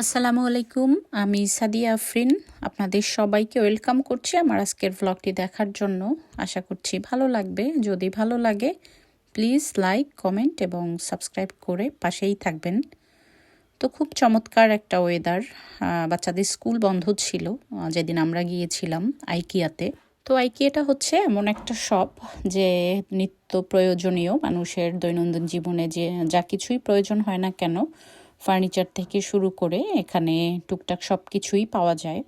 আসসালামু আলাইকুম। আমি সাদিয়া আফরিন। আপনাদের সবাইকে ওয়েলকাম করছি আমার আজকের ভ্লগটি দেখার জন্য। আশা করছি ভালো লাগবে। যদি ভালো লাগে প্লিজ লাইক, কমেন্ট এবং সাবস্ক্রাইব করে পাশেই থাকবেন। তো খুব চমৎকার একটা ওয়েদার। বাচ্চাদের স্কুল বন্ধ ছিল যেদিন আমরা গিয়েছিলাম আইকিয়াতে। তো আইকিয়াটা হচ্ছে এমন একটা শপ যে নিত্য প্রয়োজনীয় মানুষের দৈনন্দিন জীবনে যে যা কিছুই প্রয়োজন হয় না কেন, ফার্নিচার থেকে শুরু করে এখানে টুকটাক সব কিছুই পাওয়া যায়।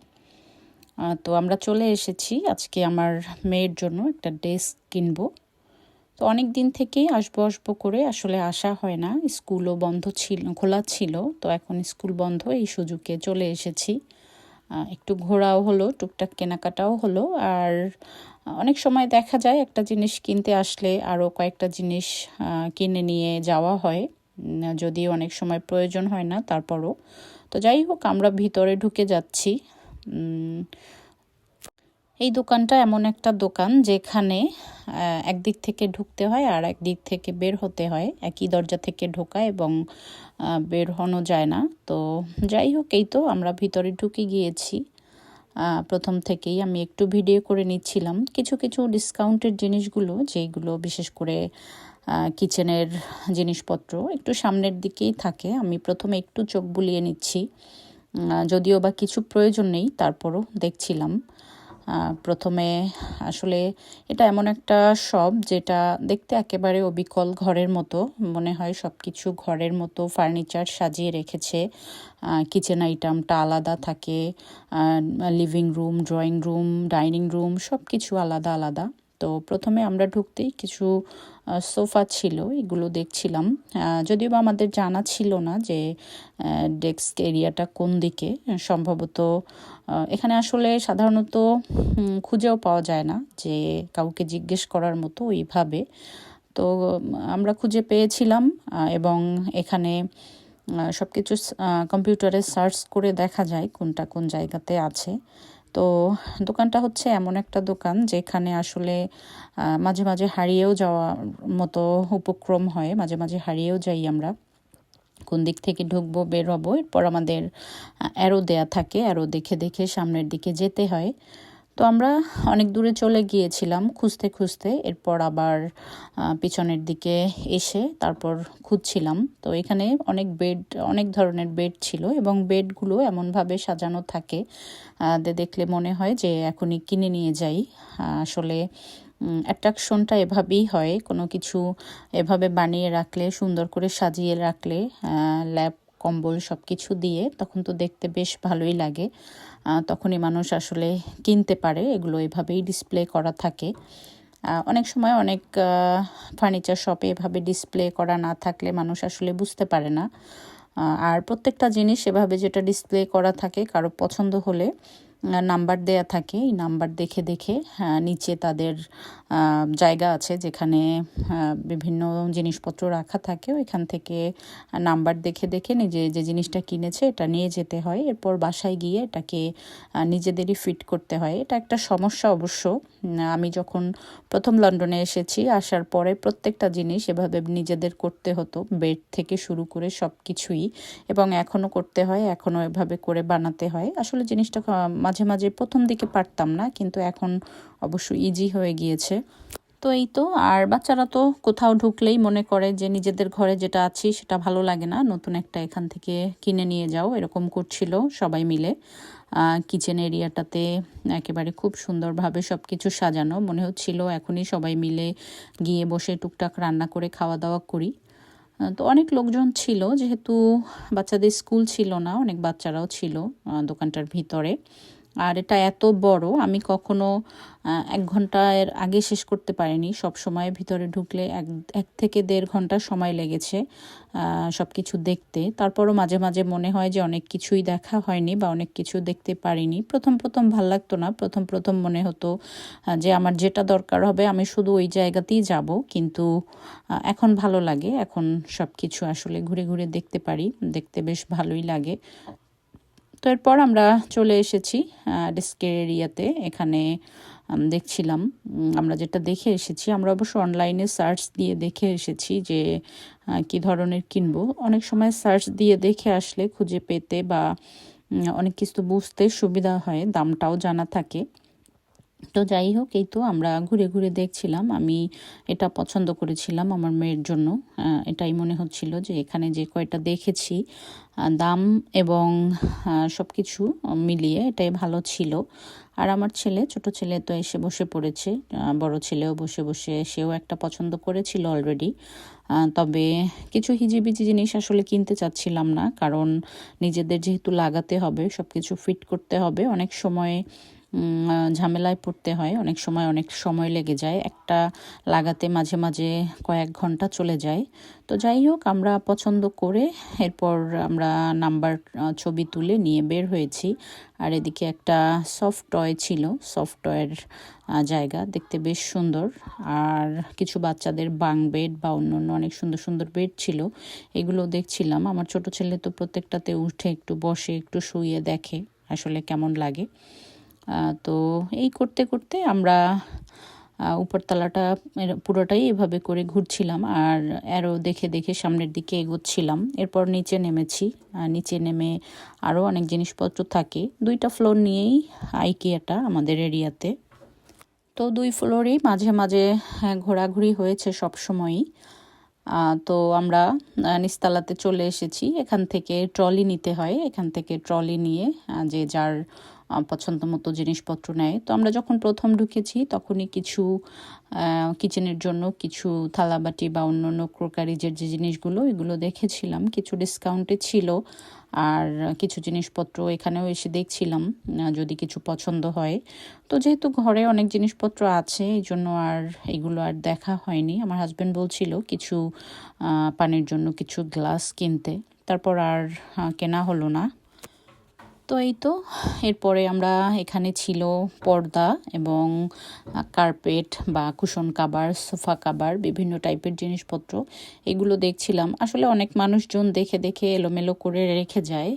তো আমরা চলে এসেছি আজকে আমার মেয়ের জন্য একটা ডেস্ক কিনবো। তো অনেক দিন থেকেই আসবো আসবো করে আসলে আসা হয় না, স্কুলও বন্ধ ছিল, খোলা ছিল। তো এখন স্কুল বন্ধ, এই সুযোগে চলে এসেছি। একটু ঘোরাও হলো, টুকটাক কেনাকাটাও হলো। আর অনেক সময় দেখা যায় একটা জিনিস কিনতে আসলে আরও কয়েকটা জিনিস কিনে নিয়ে যাওয়া হয়, যদিও অনেক সময় প্রয়োজন হয় না তারপরও। তো যাই হোক, আমরা ভিতরে ঢুকে যাচ্ছি। এই দোকানটা এমন একটা দোকান যেখানে একদিক থেকে ঢুকতে হয় আর একদিক থেকে বের হতে হয়, একই দরজা থেকে ঢোকা এবং বের হনো যায় না। তো যাই হোক, এই তো আমরা ভিতরে ঢুকে গিয়েছি। প্রথম থেকেই আমি একটু ভিডিও করে নিচ্ছিলাম কিছু কিছু ডিসকাউন্টের জিনিসগুলো, যেইগুলো বিশেষ করে কিচেনের জিনিসপত্র একটু সামনের দিকেই থাকে। আমি প্রথমে একটু চোখ বুলিয়ে নিচ্ছি, যদিও বা কিছু প্রয়োজন নেই, তারপরও দেখছিলাম। প্রথমে আসলে এটা এমন একটা শপ যেটা দেখতে একেবারে অবিকল ঘরের মতো মনে হয়, সব কিছু ঘরের মতো ফার্নিচার সাজিয়ে রেখেছে। কিচেন আইটেমটা আলাদা থাকে, living room, drawing room, dining room সব কিছু আলাদা আলাদা। তো প্রথমে আমরা ঢুকতেই কিছু সোফা ছিল, এগুলো দেখছিলাম। যদিও বা আমাদের জানা ছিল না যে ডেস্ক এরিয়াটা কোন দিকে। সম্ভবত এখানে আসলে সাধারণত খুঁজেও পাওয়া যায় না যে কাউকে জিজ্ঞেস করার মতো ওইভাবে। তো আমরা খুঁজে পেয়েছিলাম এবং এখানে সব কিছু কম্পিউটারে সার্চ করে দেখা যায় কোনটা কোন জায়গাতে আছে। তো দোকানটা হচ্ছে এমন একটা দোকান যেখানে আসলে মাঝে মাঝে হারিয়েও যাওয়া মতো উপক্রম হয়, মাঝে মাঝে হারিয়েও যাই আমরা কোন দিক থেকে ঢুকবো বের হবো। এরপর আমাদের অ্যারো দেয়া থাকে, অ্যারো দেখে দেখে সামনের দিকে যেতে হয়। তো আমরা অনেক দূরে চলে গিয়েছিলাম খুঁজতে খুঁজতে, এরপর আবার পিছনের দিকে এসে তারপর খুঁজছিলাম। তো এখানে অনেক ধরনের বেড ছিল এবং বেডগুলো এমনভাবে সাজানো থাকে দেখলে মনে হয় যে এখনই কিনে নিয়ে যাই। আসলে অ্যাট্রাকশনটা এভাবেই হয়, কোনো কিছু এভাবে বানিয়ে রাখলে, সুন্দর করে সাজিয়ে রাখলে, ল্যাপ কম্বল সব কিছু দিয়ে, তখন তো দেখতে বেশ ভালোই লাগে। তখনই মানুষ আসলে কিনতে পারে, এগুলো এভাবেই ডিসপ্লে করা থাকে। অনেক সময় অনেক ফার্নিচার শপে এভাবে ডিসপ্লে করা না থাকলে মানুষ আসলে বুঝতে পারে না। আর প্রত্যেকটা জিনিস এভাবে যেটা ডিসপ্লে করা থাকে, কারো পছন্দ হলে নাম্বার দেয়া থাকে, এই নাম্বার দেখে দেখে নিচে তাদের জায়গা আছে যেখানে বিভিন্ন জিনিসপত্র রাখা থাকে, ওইখান থেকে নাম্বার দেখে দেখে নিজে যে জিনিসটা কিনেছে এটা নিয়ে যেতে হয়। এরপর বাসায় গিয়ে এটাকে নিজেদেরই ফিট করতে হয়। এটা একটা সমস্যা অবশ্য। আমি যখন প্রথম লন্ডনে এসেছি, আসার পরে প্রত্যেকটা জিনিস এভাবে নিজেদের করতে হতো, বেড থেকে শুরু করে সব কিছুই, এবং এখনও করতে হয়, এখনও এভাবে করে বানাতে হয়। আসলে জিনিসটা মাঝে মাঝে প্রথম দিকে পারতাম না, কিন্তু এখন অবশ্য ইজি হয়ে গিয়েছে। তো এই তো, আর বাচ্চারা তো কোথাও ঢুকলেই মনে করে যে নিজেদের ঘরে যেটা আছি সেটা ভালো লাগে না, নতুন একটা এখান থেকে কিনে নিয়ে যাও, এরকম করছিল সবাই মিলে। কিচেন এরিয়াটাতে একেবারে খুব সুন্দরভাবে সব কিছু সাজানো, মনে হচ্ছিল এখনই সবাই মিলে গিয়ে বসে টুকটাক রান্না করে খাওয়া দাওয়া করি। তো অনেক লোকজন ছিল, যেহেতু বাচ্চাদের স্কুল ছিল না, অনেক বাচ্চারাও ছিল দোকানটার ভিতরে। আর এটা এত বড়, আমি কখনো 1 ঘন্টার আগে শেষ করতে পারিনি। সব সময় ভিতরে ঢুকলে 1 থেকে 1.5 ঘন্টা সময় লেগেছে সব কিছু দেখতে। তারপরও মাঝে মাঝে মনে হয় যে অনেক কিছুই দেখা হয়নি বা অনেক কিছু দেখতে পারিনি। প্রথম প্রথম ভাল লাগতো না, প্রথম প্রথম মনে হতো যে আমার যেটা দরকার হবে আমি শুধু ওই জায়গাতেই যাব, কিন্তু এখন ভালো লাগে, এখন সব কিছু আসলে ঘুরে ঘুরে দেখতে পারি, দেখতে বেশ ভালোই লাগে। তো এরপর আমরা চলে এসেছি ডেস্কের এরিয়াতে। এখানে দেখছিলাম। আমরা যেটা দেখে এসেছি, আমরা অবশ্য অনলাইনে সার্চ দিয়ে দেখে এসেছি যে কী ধরনের কিনবো। অনেক সময় সার্চ দিয়ে দেখে আসলে খুঁজে পেতে বা অনেক কিছু বুঝতে সুবিধা হয়, দামটাও জানা থাকে। তো যাই হোক, এই তো আমরা ঘুরে ঘুরে দেখছিলাম। আমি এটা পছন্দ করেছিলাম আমার মেয়ের জন্য। এটাই মনে হচ্ছিল যে এখানে যে কয়টা দেখেছি দাম এবং সব কিছু মিলিয়ে এটাই ভালো ছিল। আর আমার ছেলে, ছোট ছেলে তো এসে বসে পড়েছে, বড় ছেলেও বসে বসে সেও একটা পছন্দ করেছিল অলরেডি। তবে কিছু হিজিবিজি জিনিস আসলে কিনতে চাচ্ছিলাম না, কারণ নিজেদের যেহেতু লাগাতে হবে, সব কিছু ফিট করতে হবে, অনেক সময় ঝামেলায় পড়তে হয়, অনেক সময় লেগে যায়, একটা লাগাতে মাঝে মাঝে কয়েক ঘন্টা চলে যায়। তো যাই হোক, আমরা পছন্দ করে এরপর আমরা নাম্বার ছবি তুলে নিয়ে বের হয়েছি। আর এদিকে একটা সফট টয় ছিল, সফট টয়ের জায়গা, দেখতে বেশ সুন্দর। আর কিছু বাচ্চাদের বাং বেড বা অন্য অন্য অনেক সুন্দর সুন্দর বেড ছিল, এগুলো দেখছিলাম। আমার ছোট ছেলে তো প্রত্যেকটাতে উঠে একটু বসে, একটু শুয়ে দেখে আসলে কেমন লাগে। তো এই করতে করতে আমরা উপরতলাটা পুরোটাই এভাবে করে ঘুরছিলাম আর অ্যারো দেখে দেখে সামনের দিকে এগোচ্ছিলাম। এরপর নিচে নেমেছি। নিচে নেমে আরও অনেক জিনিসপত্র থাকে। 2টা ফ্লোর নিয়েই আইকিয়াটা আমাদের এরিয়াতে। তো 2 ফ্লোরেই মাঝে মাঝে ঘোরাঘুরি হয়েছে সব সময়ই। তো আমরা নিচতলাতে চলে এসেছি। এখান থেকে ট্রলি নিতে হয়, এখান থেকে ট্রলি নিয়ে যে যার পছন্দ মতো জিনিসপত্র নেয়। তো আমরা যখন প্রথম ঢুকেছি তখনই কিছু কিচেনের জন্য কিছু থালাবাটি বা অন্য অন্য ক্রোকারিজের যে জিনিসগুলো, এগুলো দেখেছিলাম, কিছু ডিসকাউন্টে ছিল। আর কিছু জিনিসপত্র এখানেও এসে দেখছিলাম যদি কিছু পছন্দ হয়। তো যেহেতু ঘরে অনেক জিনিসপত্র আছে, এই জন্য আর এগুলো আর দেখা হয়নি। আমার হাজব্যান্ড বলছিল কিছু পানির জন্য কিছু গ্লাস কিনতে, তারপর আর কেনা হলো না। তো এই তো, এরপরে আমরা এখানে ছিল পর্দা এবং কার্পেট বা কুশন কাভার, সোফা কাভার, বিভিন্ন টাইপের জিনিসপত্র, এগুলো দেখছিলাম। আসলে অনেক মানুষজন দেখে দেখে এলোমেলো করে রেখে যায়।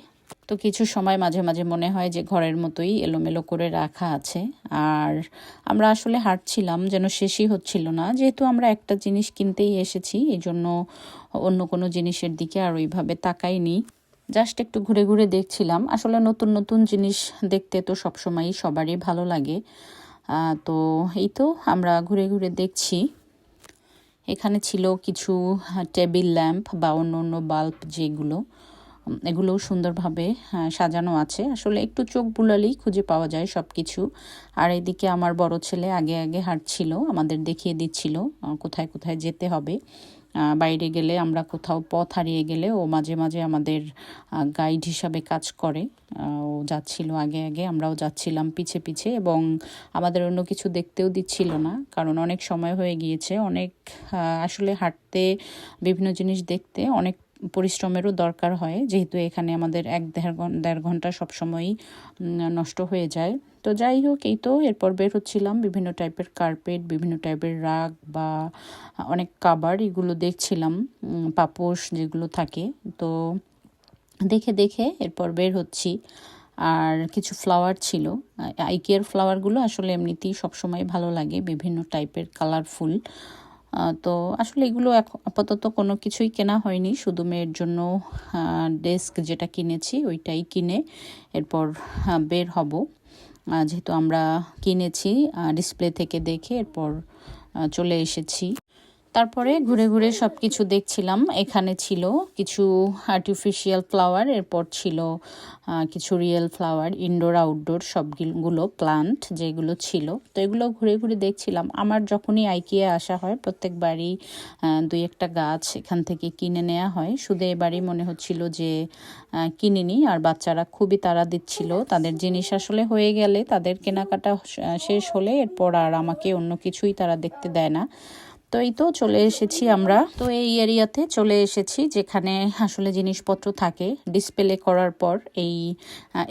তো কিছু সময় মাঝে মাঝে মনে হয় যে ঘরের মতোই এলোমেলো করে রাখা আছে। আর আমরা আসলে হাঁটছিলাম, যেন শেষই হচ্ছিল না। যেহেতু আমরা একটা জিনিস কিনতেই এসেছি, এই জন্য অন্য কোনো জিনিসের দিকে আর ওইভাবে তাকাইনি, জাস্ট একটু ঘুরে ঘুরে দেখছিলাম। আসলে নতুন নতুন জিনিস দেখতে তো সবসময়ই সবারই ভালো লাগে। তো এই তো আমরা ঘুরে ঘুরে দেখছি। এখানে ছিল কিছু টেবিল ল্যাম্প বা অন্য অন্য বাল্ব, যেগুলো এগুলোও সুন্দরভাবে সাজানো আছে। আসলে একটু চোখ বুলালেই খুঁজে পাওয়া যায় সব কিছু। আর এদিকে আমার বড় ছেলে আগে আগে হাঁটছিল, আমাদের দেখিয়ে দিচ্ছিল কোথায় কোথায় যেতে হবে। বাইরে গেলে, আমরা কোথাও পথ হারিয়ে গেলে ও মাঝে মাঝে আমাদের গাইড হিসাবে কাজ করে। ও যাচ্ছিল আগে আগে, আমরাও যাচ্ছিলাম পিছে পিছে, এবং আমাদের অন্য কিছু দেখতেও দিচ্ছিল না, কারণ অনেক সময় হয়ে গিয়েছে। অনেক আসলে হাঁটতে, বিভিন্ন জিনিস দেখতে অনেক পরিশ্রমেরও দরকার হয়, যেহেতু এখানে আমাদের 1-1.5 ঘন্টা সবসময়ই নষ্ট হয়ে যায়। তো যাই হোক, এই তো এরপর বের হচ্ছিলাম। বিভিন্ন টাইপের কার্পেট, বিভিন্ন টাইপের রাগ বা অনেক কাভার, এগুলো দেখছিলাম, পাপোশ যেগুলো থাকে। তো দেখে দেখে এরপর বের হচ্ছি। আর কিছু ফ্লাওয়ার ছিল, আইকিয়ার ফ্লাওয়ারগুলো আসলে এমনিতেই সবসময় ভালো লাগে, বিভিন্ন টাইপের কালারফুল। তো আসলে এগুলো আপাতত কোনো কিছুই কেনা হয়নি, শুধু মেয়ের জন্য ডেস্ক যেটা কিনেছি ওইটাই কিনে এরপর বের হব। যেহেতু আমরা কিনেছি ডিসপ্লে থেকে দেখে, এরপর চলে এসেছি। তারপরে ঘুরে ঘুরে সব কিছু দেখছিলাম। এখানে ছিল কিছু আর্টিফিশিয়াল ফ্লাওয়ার, এরপর ছিল কিছু রিয়েল ফ্লাওয়ার, ইনডোর আউটডোর সবগুলো প্লান্ট যেগুলো ছিল। তো এগুলো ঘুরে ঘুরে দেখছিলাম। আমার যখনই আইকিয়া আসা হয় প্রত্যেকবারই 2-1টা গাছ এখান থেকে কিনে নেওয়া হয়। শুধু এবারই মনে হচ্ছিল যে কিনিনি। আর বাচ্চারা খুবই তাড়া দিচ্ছিল, তাদের জিনিস আসলে হয়ে গেলে, তাদের কেনাকাটা শেষ হলে এরপর আর আমাকে অন্য কিছুই তারা দেখতে দেয় না। তো এই তো চলে এসেছি আমরা। তো এই এরিয়াতে চলে এসেছি যেখানে আসলে জিনিসপত্র থাকে, ডিসপ্লে করার পর এই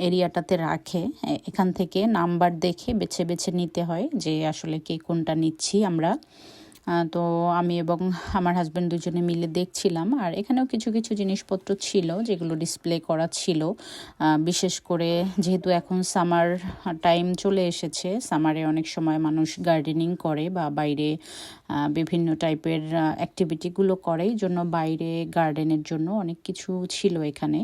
এরিয়াটাতে রাখে। এখান থেকে নাম্বার দেখে বেছে বেছে নিতে হয় যে আসলে কে কোনটা নিচ্ছি আমরা। তো আমি এবং আমার হাজব্যান্ড দুজনে মিলে দেখছিলাম। আর এখানেও কিছু কিছু জিনিসপত্র ছিল যেগুলো ডিসপ্লে করা ছিল। বিশেষ করে যেহেতু এখন সামার টাইম চলে এসেছে, সামারে অনেক সময় মানুষ গার্ডেনিং করে বা বাইরে বিভিন্ন টাইপের অ্যাক্টিভিটিগুলো করে, এই জন্য বাইরে গার্ডেনের জন্য অনেক কিছু ছিল এখানে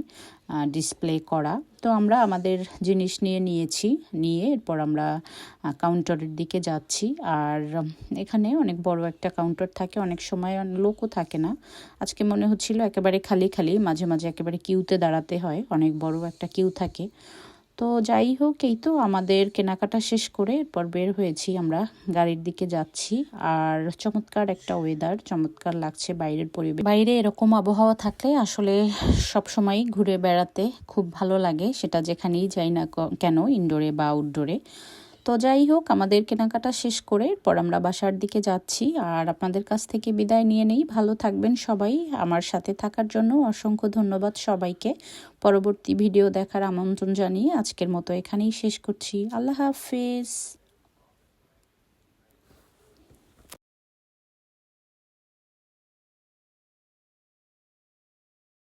ডিসপ্লে করা। তো আমরা আমাদের জিনিস নিয়ে এরপর আমরা কাউন্টারের দিকে যাচ্ছি। আর এখানে অনেক বড় একটা কাউন্টার থাকে, অনেক সময় লোকও থাকে না। আজকে মনে হচ্ছিল একেবারে খালি খালি, মাঝে মাঝে একেবারে কিউতে দাঁড়াতে হয়, অনেক বড় একটা কিউ থাকে। তো যাই হোক, এই তো আমাদের কেনাকাটা শেষ করে এরপর বের হয়েছি, আমরা গাড়ির দিকে যাচ্ছি। আর চমৎকার একটা ওয়েদার, চমৎকার লাগছে বাইরের পরিবেশ। বাইরে এরকম আবহাওয়া থাকলে আসলে সব সময় ঘুরে বেড়াতে খুব ভালো লাগে, সেটা যেখানেই যাই না কেন, ইনডোরে বা আউটডোরে। তো যাই হোক, আমাদের কেনাকাটা শেষ করে এরপর আমরা বাসার দিকে যাচ্ছি। আর আপনাদের কাছ থেকে বিদায় নিয়ে নেই। ভালো থাকবেন সবাই। আমার সাথে থাকার জন্য অসংখ্য ধন্যবাদ সবাইকে। পরবর্তী ভিডিও দেখার আমন্ত্রণ জানিয়ে আজকের মতো এখানেই শেষ করছি। আল্লাহ হাফেজ।